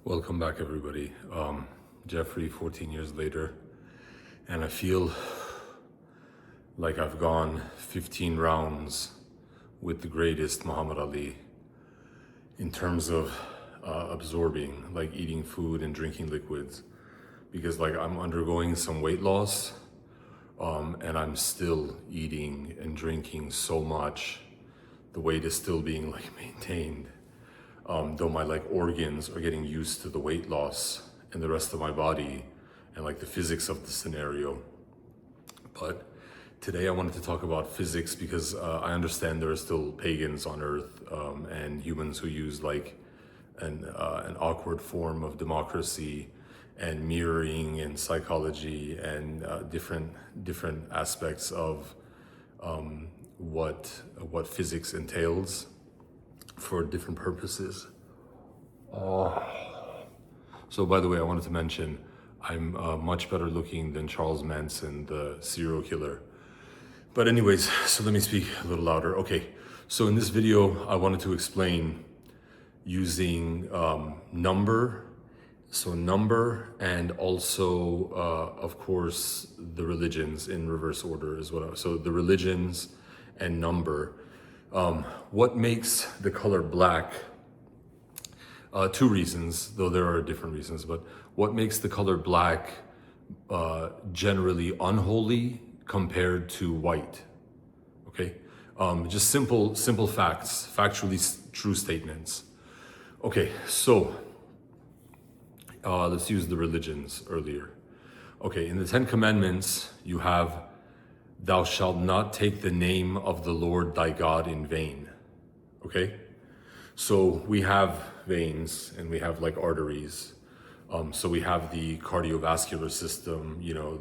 Welcome back, everybody. Jeffrey, 14 years later, and I feel like I've gone 15 rounds with the greatest Muhammad Ali in terms of absorbing, like eating food and drinking liquids, because like I'm undergoing some weight loss, and I'm still eating and drinking so much. The weight is still being like maintained. Though my like organs are getting used to the weight loss and the rest of my body and like the physics of the scenario. But today I wanted to talk about physics because I understand there are still pagans on earth, and humans who use like an awkward form of democracy and mirroring and psychology and different aspects of what physics entails for different purposes. So by the way, I wanted to mention, I'm much better looking than Charles Manson, the serial killer. But anyways, so let me speak a little louder. Okay, so in this video, I wanted to explain using number and also, of course, the religions in reverse order is what so the religions and number. What makes the color black? Two reasons, though there are different reasons, but what makes the color black generally unholy compared to white? Okay, just simple facts, factually true statements. Okay, so let's use the religions earlier. Okay, in the Ten Commandments, you have "Thou shalt not take the name of the Lord thy God in vain." Okay? So we have veins and we have like arteries. So we have the cardiovascular system, you know,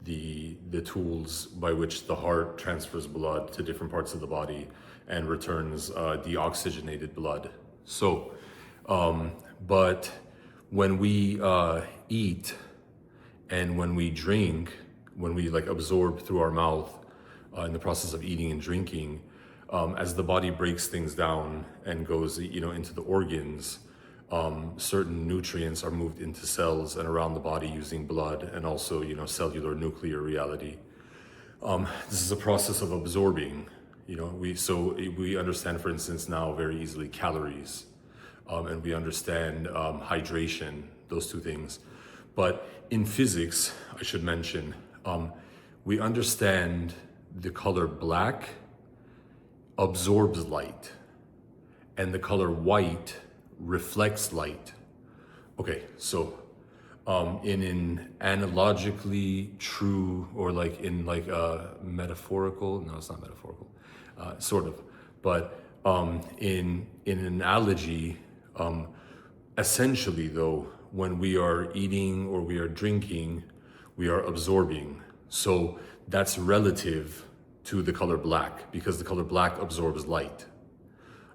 the tools by which the heart transfers blood to different parts of the body and returns deoxygenated blood. So, but when we eat and when we drink, when we like absorb through our mouth in the process of eating and drinking, as the body breaks things down and goes, you know, into the organs, certain nutrients are moved into cells and around the body using blood and also, you know, cellular nuclear reality. This is a process of absorbing, you know, we understand, for instance, now very easily calories, and we understand hydration, those two things. But in physics, I should mention, we understand the color black absorbs light and the color white reflects light. Okay, so in an analogically true, or like in like a metaphorical, no, it's not metaphorical, sort of, but in an analogy, essentially though, when we are eating or we are drinking, we are absorbing. So that's relative to the color black because the color black absorbs light.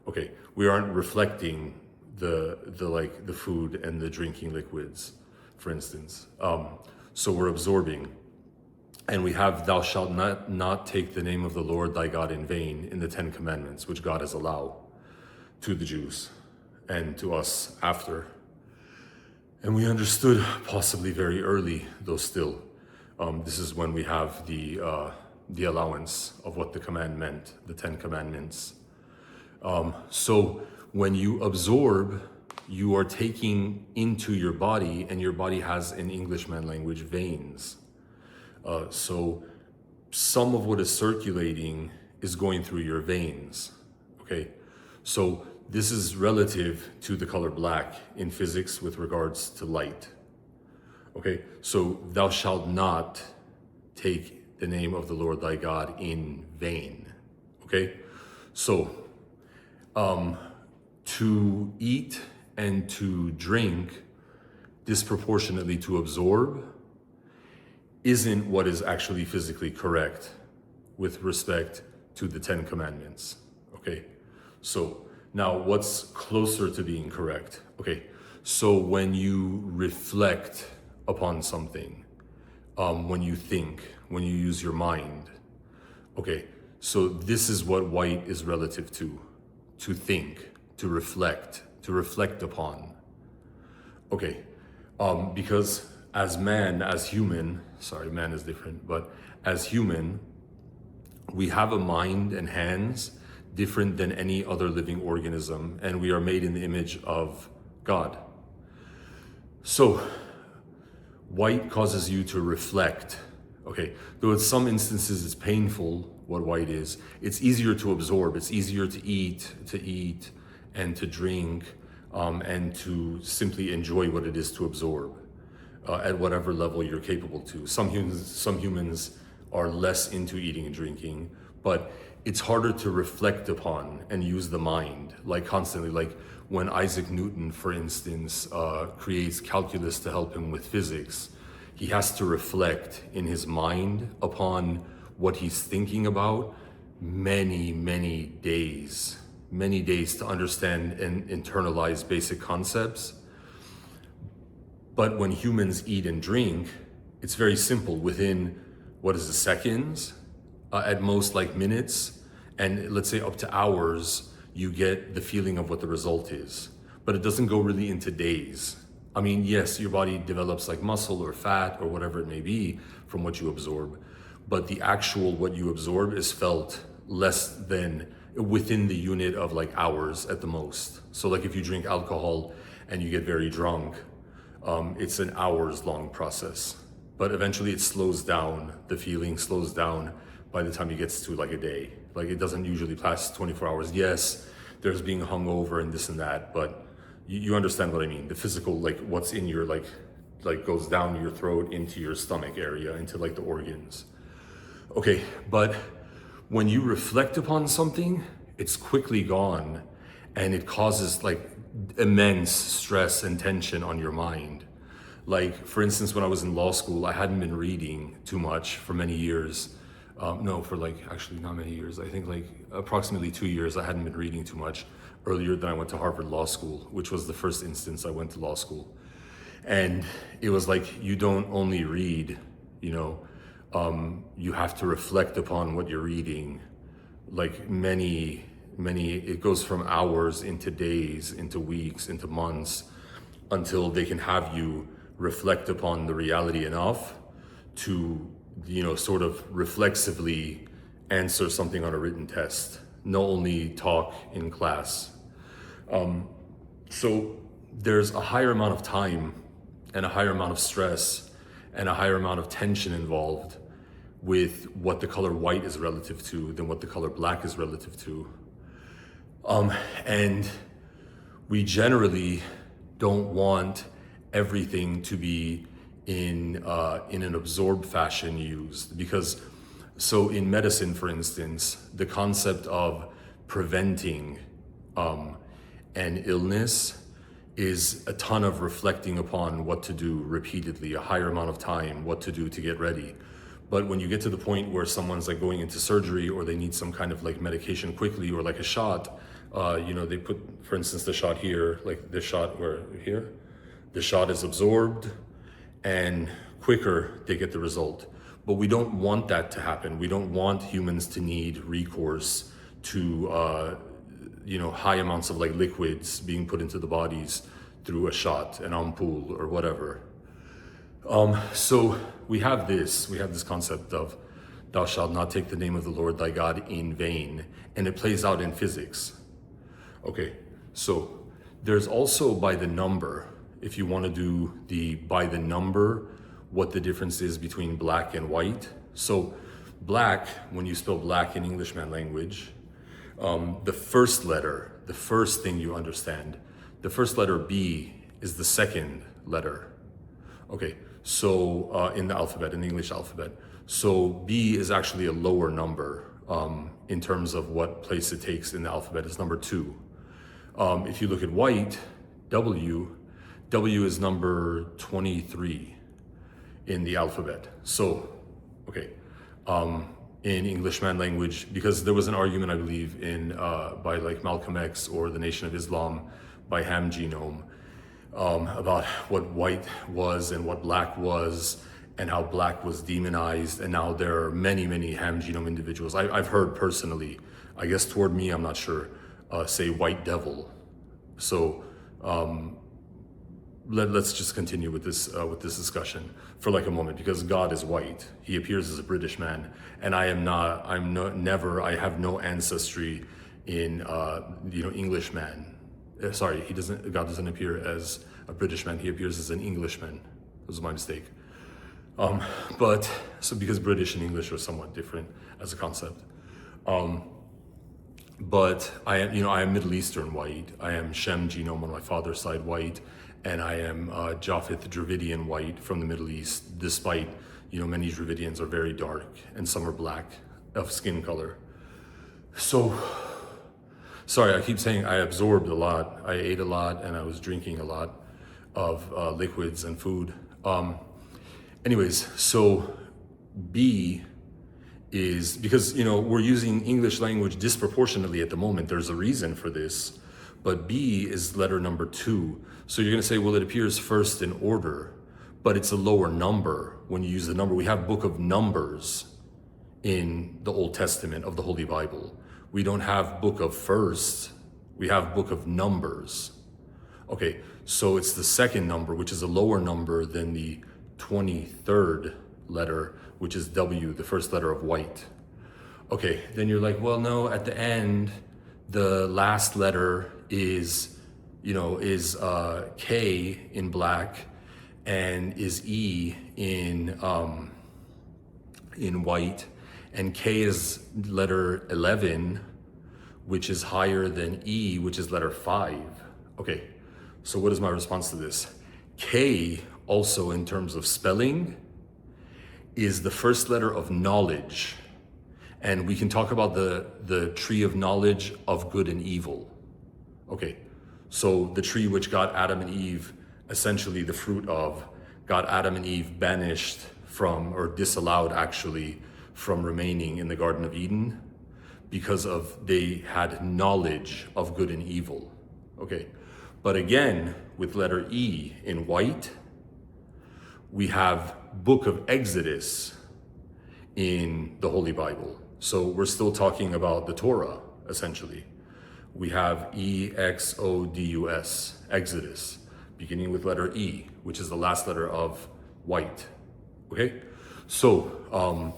Okay, we aren't reflecting the food and the drinking liquids, for instance. So we're absorbing. And we have "Thou shalt not take the name of the Lord thy God in vain" in the Ten Commandments, which God has allowed to the Jews and to us after. And we understood possibly very early, though still, this is when we have the allowance of what the command meant, the Ten Commandments. So when you absorb, you are taking into your body, and your body has, in Englishman language, veins. So some of what is circulating is going through your veins. Okay, so this is relative to the color black in physics with regards to light. Okay, so "Thou shalt not take the name of the Lord thy God in vain." Okay, so to eat and to drink disproportionately to absorb isn't what is actually physically correct with respect to the Ten Commandments. Okay, so now what's closer to being correct? Okay, so when you reflect upon something, when you think, when you use your mind, okay, so this is what white is relative to think, to reflect upon. Okay, because as man, as human, sorry, man is different, but as human, we have a mind and hands different than any other living organism, and we are made in the image of God. So, white causes you to reflect. Okay, though in some instances it's painful what white is, it's easier to absorb, it's easier to eat and to drink, and to simply enjoy what it is to absorb at whatever level you're capable to. Some humans are less into eating and drinking, but it's harder to reflect upon and use the mind, like constantly, like when Isaac Newton, for instance, creates calculus to help him with physics, he has to reflect in his mind upon what he's thinking about many days to understand and internalize basic concepts. But when humans eat and drink, it's very simple. Within, seconds, at most like minutes, and let's say up to hours, you get the feeling of what the result is. But it doesn't go really into days. I mean, yes, your body develops like muscle or fat or whatever it may be from what you absorb, but the actual what you absorb is felt less than within the unit of like hours at the most. So like if you drink alcohol and you get very drunk, it's an hours long process, but eventually it slows down. The feeling slows down by the time it gets to like a day. Like it doesn't usually last 24 hours. Yes, there's being hungover and this and that, but you understand what I mean. The physical, like what's in your, like goes down your throat into your stomach area, into like the organs. Okay, but when you reflect upon something, it's quickly gone and it causes like immense stress and tension on your mind. Like, for instance, when I was in law school, I hadn't been reading too much for many years. No, for like, actually not many years. I think like approximately 2 years, I hadn't been reading too much earlier than I went to Harvard Law School, which was the first instance I went to law school. And it was like, you don't only read, you have to reflect upon what you're reading. Like many, it goes from hours into days, into weeks, into months, until they can have you reflect upon the reality enough to, sort of reflexively answer something on a written test, not only talk in class. So there's a higher amount of time and a higher amount of stress and a higher amount of tension involved with what the color white is relative to than what the color black is relative to. And we generally don't want everything to be in an absorbed fashion used, because so in medicine, for instance, the concept of preventing an illness is a ton of reflecting upon what to do repeatedly, a higher amount of time, what to do to get ready. But when you get to the point where someone's like going into surgery or they need some kind of like medication quickly or like a shot, they put, for instance, the shot here, like this shot where here, the shot is absorbed and quicker they get the result. But we don't want that to happen. We don't want humans to need recourse to, high amounts of like liquids being put into the bodies through a shot, an ampoule or whatever. So we have this concept of thou shalt not take the name of the Lord thy God in vain, and it plays out in physics. Okay, so there's also by the number, if you want to do the by the number, what the difference is between black and white. So black, when you spell black in Englishman language, the first letter, the first thing you understand, the first letter B is the second letter. Okay, so in the alphabet, in the English alphabet. So B is actually a lower number in terms of what place it takes in the alphabet. It's number 2. If you look at white, W is number 23 in the alphabet. So, okay, in Englishman language, because there was an argument, I believe, in by like Malcolm X or the Nation of Islam by Ham Genome, about what white was and what black was, and how black was demonized, and now there are many Ham Genome individuals. I've heard personally, I guess toward me, I'm not sure, say white devil. So let's just continue with this discussion for like a moment, because God is white. He appears as a British man, and I am not. I'm never. I have no ancestry in English man. Sorry, he doesn't. God doesn't appear as a British man. He appears as an Englishman. That was my mistake. But so because British and English are somewhat different as a concept. But I am Middle Eastern white. I am Shem genome on my father's side white, and I am Japheth Dravidian white from the Middle East, despite, many Dravidians are very dark and some are black of skin color. So, sorry, I keep saying I absorbed a lot. I ate a lot and I was drinking a lot of liquids and food. Anyways, so B is, because we're using English language disproportionately at the moment. There's a reason for this, but B is letter number 2. So you're going to say, well, it appears first in order, but it's a lower number when you use the number. We have Book of Numbers in the Old Testament of the Holy Bible. We don't have Book of First. We have Book of Numbers. Okay, so it's the second number, which is a lower number than the 23rd letter, which is W, the first letter of white. Okay, then you're like, well, no, at the end, the last letter is K in black and is E in white, and K is letter 11, which is higher than E, which is letter 5. Okay, so what is my response to this? K, also in terms of spelling, is the first letter of knowledge. And we can talk about the tree of knowledge of good and evil. Okay, so the tree which got Adam and Eve, essentially the fruit of, got Adam and Eve banished from, or disallowed actually, from remaining in the Garden of Eden because of they had knowledge of good and evil. Okay, but again, with letter E in white, we have Book of Exodus in the Holy Bible. So we're still talking about the Torah, essentially. We have Exodus, Exodus, beginning with letter E, which is the last letter of white. Okay? So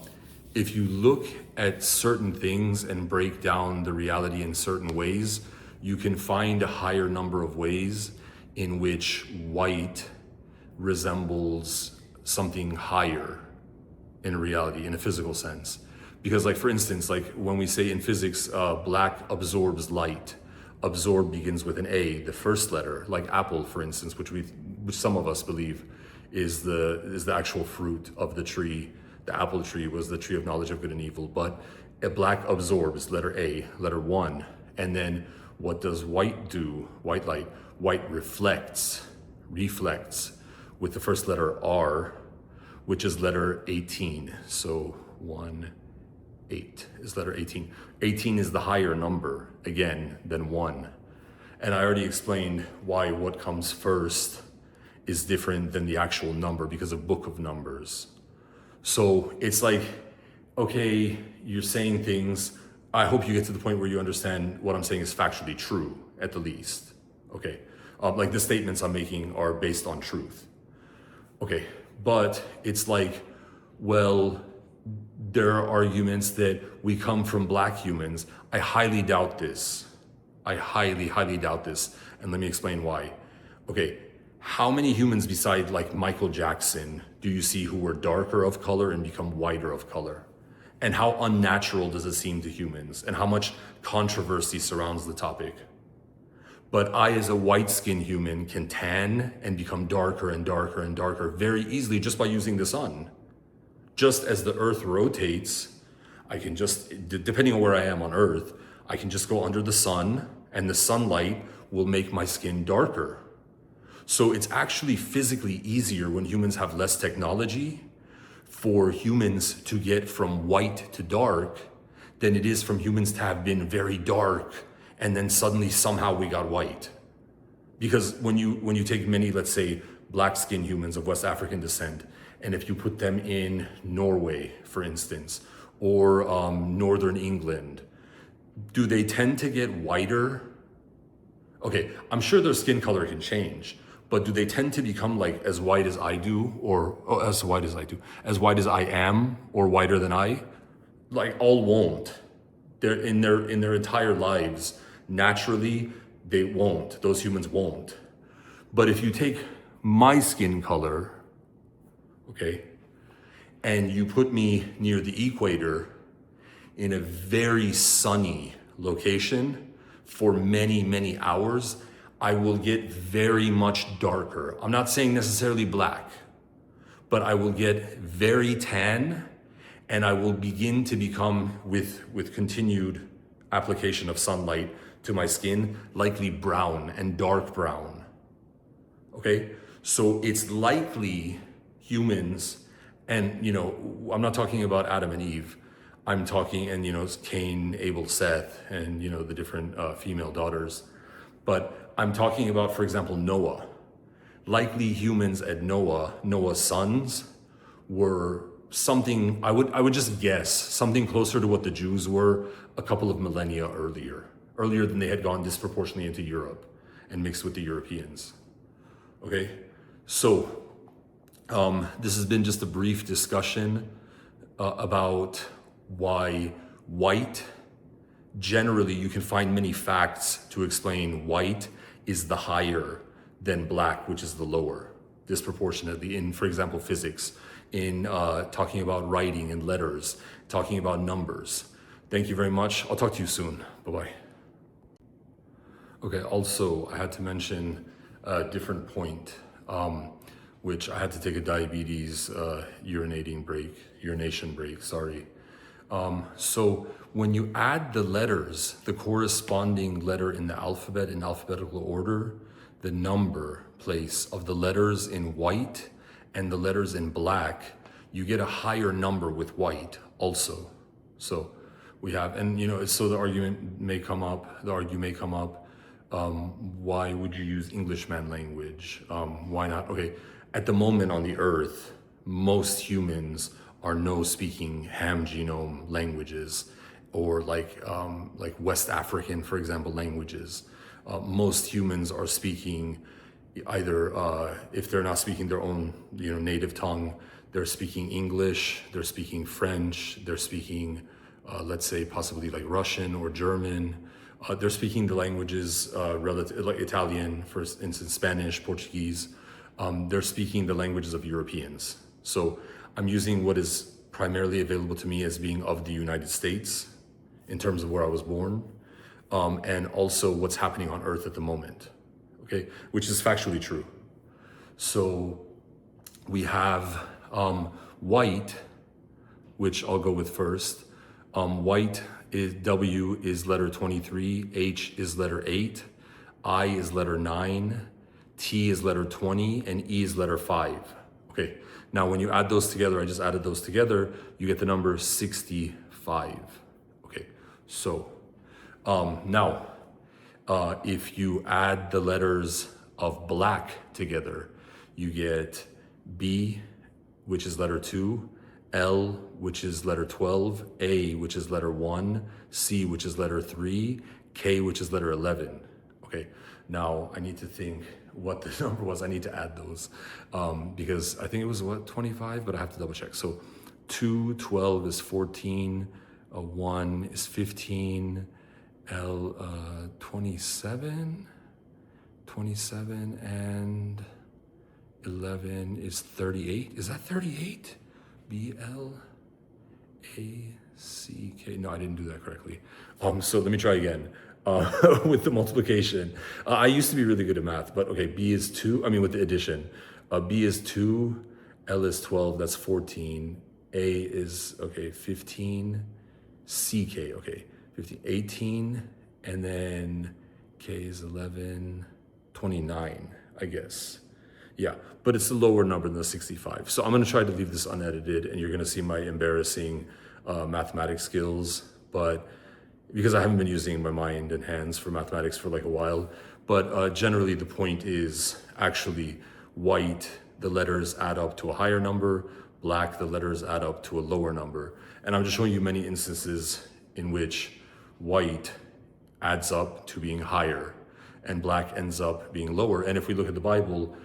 if you look at certain things and break down the reality in certain ways, you can find a higher number of ways in which white resembles something higher in reality, in a physical sense. Because like, for instance, like when we say in physics, black absorbs light, absorb begins with an A, the first letter, like apple, for instance, which some of us believe is the actual fruit of the tree. The apple tree was the tree of knowledge of good and evil, but a black absorbs, letter A, letter 1. And then what does white do? White light. White reflects with the first letter R, which is letter 18. So 8 is letter 18. 18 is the higher number, again, than 1. And I already explained why what comes first is different than the actual number because of Book of Numbers. So it's like, okay, you're saying things. I hope you get to the point where you understand what I'm saying is factually true, at the least. Okay, like the statements I'm making are based on truth. Okay, but it's like, well, there are arguments that we come from black humans. I highly doubt this. I highly doubt this. And let me explain why. Okay, how many humans beside like Michael Jackson do you see who were darker of color and become whiter of color? And how unnatural does it seem to humans? And how much controversy surrounds the topic? But I, as a white-skinned human, can tan and become darker and darker and darker very easily just by using the sun. Just as the earth rotates, I can just, depending on where I am on earth, I can just go under the sun and the sunlight will make my skin darker. So it's actually physically easier when humans have less technology for humans to get from white to dark than it is from humans to have been very dark and then suddenly somehow we got white. Because when you take many, let's say, black-skinned humans of West African descent, and if you put them in Norway, for instance, or Northern England, do they tend to get whiter? Okay, I'm sure their skin color can change, but do they tend to become like as white as I do, or as white as I do, as white as I am, or whiter than I? Like all won't. They're in their entire lives, naturally, they won't. Those humans won't. But if you take my skin color, okay, and you put me near the equator in a very sunny location for many, many hours, I will get very much darker. I'm not saying necessarily black, but I will get very tan, and I will begin to become, with continued application of sunlight to my skin, likely brown and dark brown. Okay? So it's likely humans, and I'm not talking about Adam and Eve. I'm talking, and Cain, Abel, Seth, and the different female daughters. But I'm talking about, for example, Noah. Likely humans at Noah's sons were something, I would just guess, something closer to what the Jews were a couple of millennia earlier than they had gone disproportionately into Europe and mixed with the Europeans. Okay, so this has been just a brief discussion about why white, generally you can find many facts to explain white is the higher than black, which is the lower, disproportionately in, for example, physics, in talking about writing and letters, talking about numbers. Thank you very much. I'll talk to you soon. Bye-bye. Okay, also, I had to mention a different point, which I had to take a diabetes urination break, sorry. So when you add the letters, the corresponding letter in the alphabet in alphabetical order, the number place of the letters in white and the letters in black, you get a higher number with white also. So we have, and so the argument may come up, why would you use Englishman language? Why not? Okay, at the moment on the earth, most humans are no speaking ham genome languages, or like West African, for example, languages. Most humans are speaking either, if they're not speaking their own native tongue, they're speaking English, they're speaking French, they're speaking, let's say possibly like Russian or German. They're speaking the languages relative, like Italian, for instance, Spanish, Portuguese. They're speaking the languages of Europeans. So I'm using what is primarily available to me as being of the United States in terms of where I was born, and also what's happening on Earth at the moment, okay, which is factually true. So we have white, which I'll go with first. White is W is letter 23, H is letter 8, I is letter 9, T is letter 20, and E is letter 5. Okay, now when you add those together, I just added those together, you get the number 65. Okay, so now if you add the letters of black together, you get B, which is letter 2, L, which is letter 12, A, which is letter 1, C, which is letter 3, K, which is letter 11. Okay, now I need to think what the number was. I need to add those because I think it was 25, but I have to double check. So 2, 12 is 14, 1 is 15, L, 27, and 11 is 38. Is that 38? B, L, A, C, K. No, I didn't do that correctly. So let me try again with the multiplication. I used to be really good at math, but okay, B is 2, with the addition. B is 2, L is 12, that's 14. A is, 15, CK, 15, 18, and then K is 11, 29, I guess. Yeah, but it's a lower number than the 65. So I'm gonna try to leave this unedited, and you're gonna see my embarrassing mathematics skills, but because I haven't been using my mind and hands for mathematics for like a while. But generally the point is actually white, the letters add up to a higher number, black, the letters add up to a lower number. And I'm just showing you many instances in which white adds up to being higher. and black ends up being lower. And if we look at the Bible,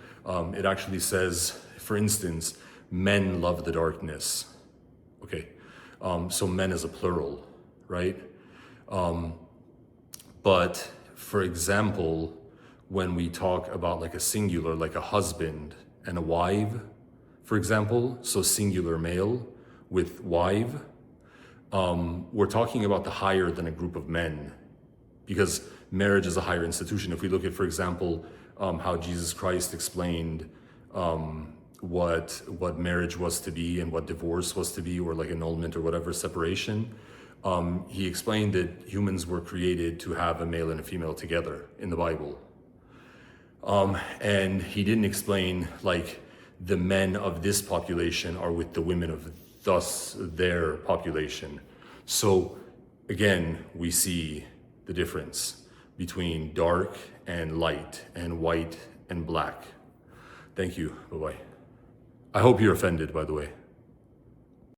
it actually says, for instance, men love the darkness. Okay, so men is a plural, right? But for example, when we talk about like a singular, like a husband and a wife, for example, so singular male with wife, we're talking about the higher than a group of men, because marriage is a higher institution. If we look at, for example, how Jesus Christ explained what marriage was to be and what divorce was to be, or like annulment or whatever, separation, he explained that humans were created to have a male and a female together in the Bible. And he didn't explain like the men of this population are with the women of thus their population. So again, we see the difference between dark and light and white and black. Thank you. Bye-bye. I hope you're offended, by the way.